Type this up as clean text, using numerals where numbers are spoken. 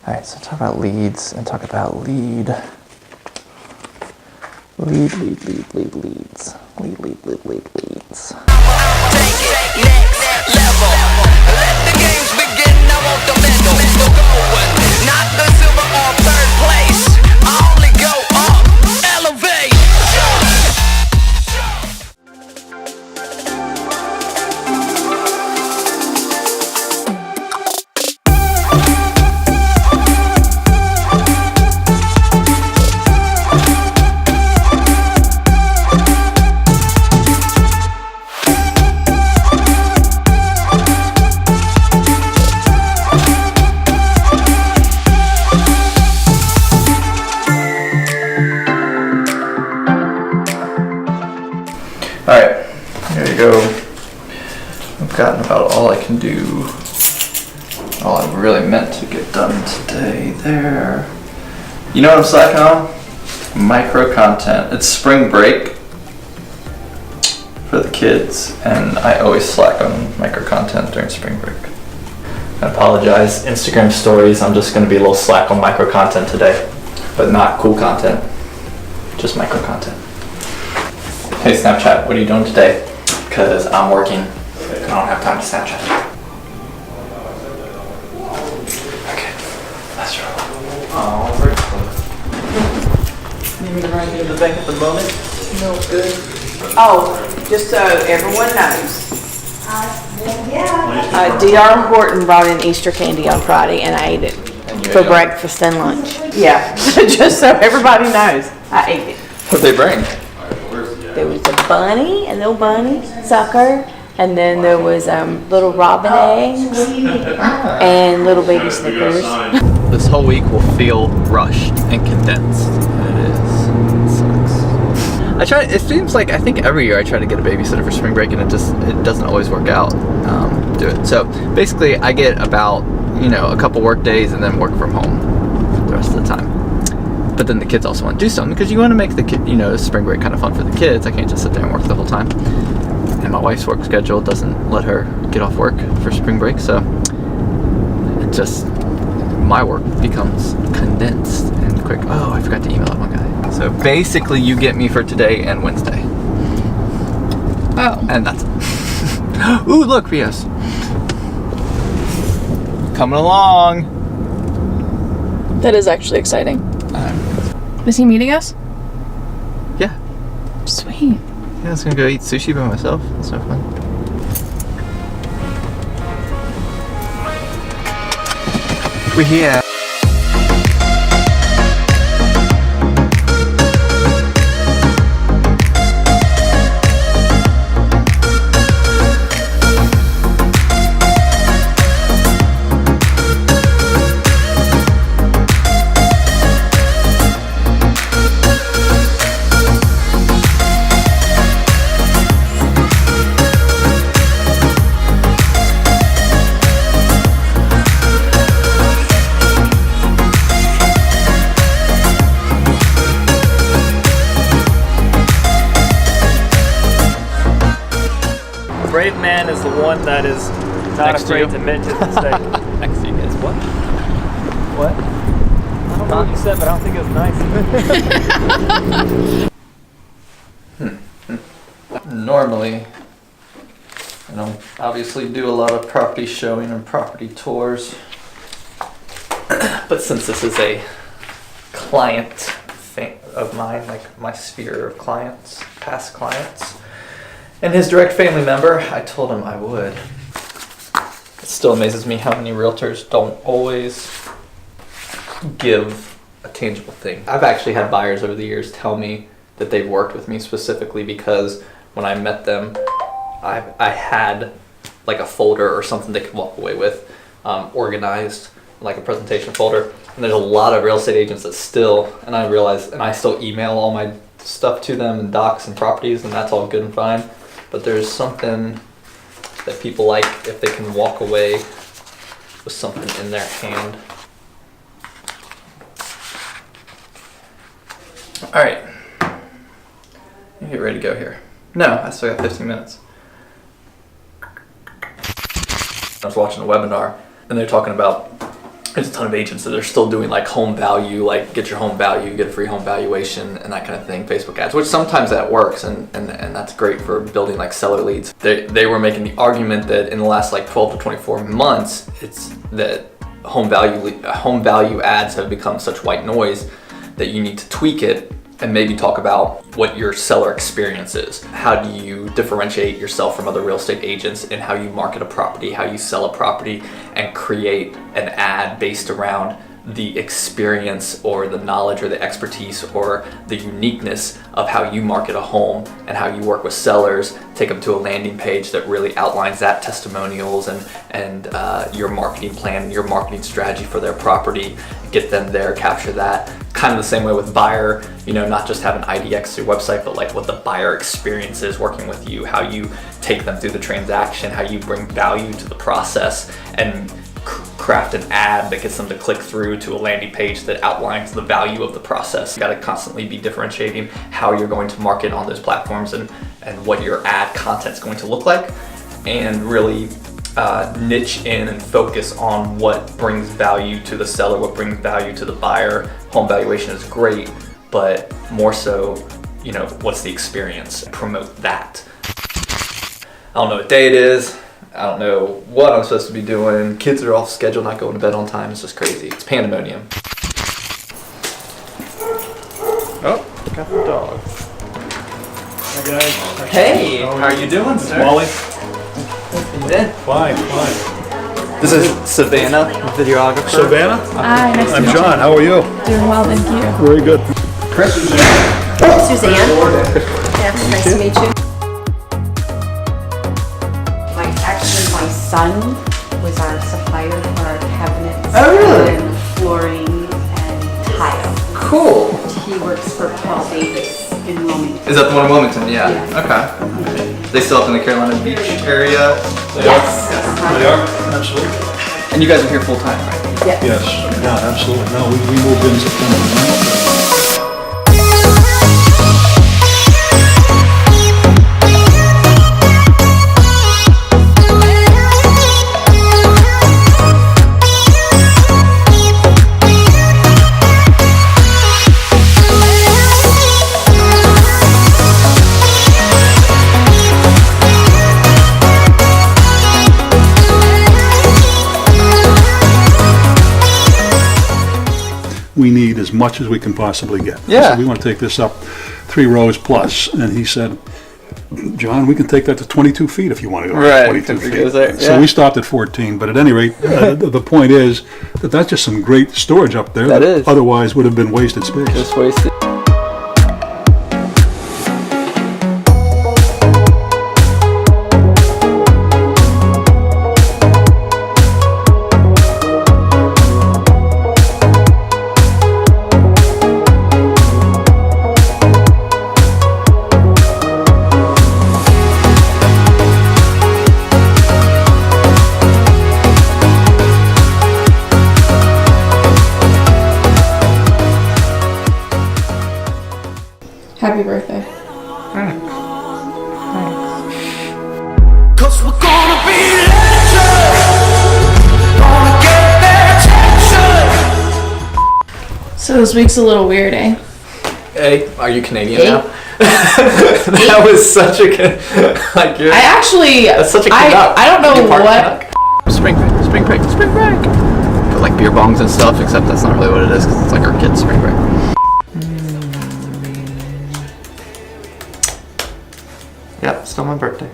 All right, so talk about leads and talk about leads. Leads. Take it next level. Let the games begin. I want the medal. Going, not the silver or third place. I only go up, elevate. Alright, here you go. I've gotten about all I can do. All I really meant to get done today there. You know what I'm slacking on? Micro content. It's spring break for the kids, and I always slack on micro content during spring break. I apologize. Instagram stories, I'm just going to be a little slack on micro content today, but not cool content, just micro content. Hey Snapchat, what are you doing today? Because I'm working. I don't have time to Snapchat. Okay, let's roll. Oh, very close. Need me to run into the bank at the moment? No, good. Oh, just so everyone knows. D.R. Horton brought in Easter candy on Friday and I ate it for breakfast and lunch. Yeah, just so everybody knows, I ate it. What'd they bring? There was a bunny, a little bunny sucker, and then there was little robin eggs and little baby Snickers. This whole week will feel rushed and condensed. And it is. It sucks. It seems like I think every year I try to get a babysitter for spring break and it doesn't always work out. Do it. So basically I get about, a couple work days and then work from home the rest of the time. But then the kids also want to do something because you want to make the spring break kind of fun for the kids. I can't just sit there and work the whole time. And my wife's work schedule doesn't let her get off work for spring break, so my work becomes condensed and quick. Oh, I forgot to email that one guy. So basically you get me for today and Wednesday. Oh. And that's it. Ooh, look, Rios. Coming along. That is actually exciting. Is he meeting us? Yeah. Sweet. Yeah, I was gonna go eat sushi by myself. That's no fun. We're here. Brave man is the one that is not afraid to mention his mistake. Next to you guys, what? What? I don't know what you said, but I don't think it was nice. Normally, I don't obviously do a lot of property showing and property tours, but since this is a client thing of mine, like my sphere of clients, past clients, and his direct family member, I told him I would. It still amazes me how many realtors don't always give a tangible thing. I've actually had buyers over the years tell me that they've worked with me specifically because when I met them, I had like a folder or something they could walk away with, organized, like a presentation folder. And there's a lot of real estate agents that still, and I still email all my stuff to them and docs and properties, and that's all good and fine. But there's something that people like if they can walk away with something in their hand. All right, get ready to go here. No, I still got 15 minutes. I was watching a webinar and they're talking about there's a ton of agents that are still doing like home value, like get your home value, get a free home valuation and that kind of thing, Facebook ads, which sometimes that works and that's great for building like seller leads. They were making the argument that in the last like 12 to 24 months, it's that home value ads have become such white noise that you need to tweak it and maybe talk about what your seller experience is. How do you differentiate yourself from other real estate agents in how you market a property, how you sell a property, and create an ad based around the experience or the knowledge or the expertise or the uniqueness of how you market a home and how you work with sellers, take them to a landing page that really outlines that, testimonials and your marketing plan, your marketing strategy for their property, get them there, capture that. Kind of the same way with buyer, not just have an IDX through website, but like what the buyer experience is working with you, how you take them through the transaction, how you bring value to the process and craft an ad that gets them to click through to a landing page that outlines the value of the process. You got to constantly be differentiating how you're going to market on those platforms and what your ad content is going to look like, and really niche in and focus on what brings value to the seller, what brings value to the buyer. Home valuation is great, but more so, what's the experience? Promote that. I don't know what day it is. I don't know what I'm supposed to be doing. Kids are off schedule, not going to bed on time. It's just crazy. It's pandemonium. Oh, got the dog. Hi guys. Hey, how are you doing, sir? Wally. Fine. This is Savannah, videographer. Savannah? Hi, nice to I'm meet John. How are you? you. Doing well, thank you. Very good. Suzanne. Yeah, nice to meet you. Actually, my son was our supplier for our cabinets. Oh, really? And flooring and tile. Cool. He works for Paul Davis in Wilmington. Is that the one in Wilmington? Yeah. Yeah. Okay. They still up in the Carolina Beach area? Yes. They are? Absolutely. And you guys are here full time, right? Yes. Yes. No, absolutely. No, we moved in September. We need as much as we can possibly get. Yeah. So we want to take this up 3 rows plus. And he said, John, we can take that to 22 feet if you want to go. Right. 22 feet. Yeah. So we stopped at 14. But at any rate, the point is that that's just some great storage up there. That is. Otherwise would have been wasted space. Just wasted. Happy birthday. Cause we're gonna be legends, gonna get their attention. So this week's a little weird, eh? Hey, are you Canadian Hey. now? That was such a like you're, I actually, that's such a Canuck. I don't know You're part what. Canuck. Spring break. Put like beer bongs and stuff, except that's not really what it is because it's like our kids' spring break. Yep, still my birthday.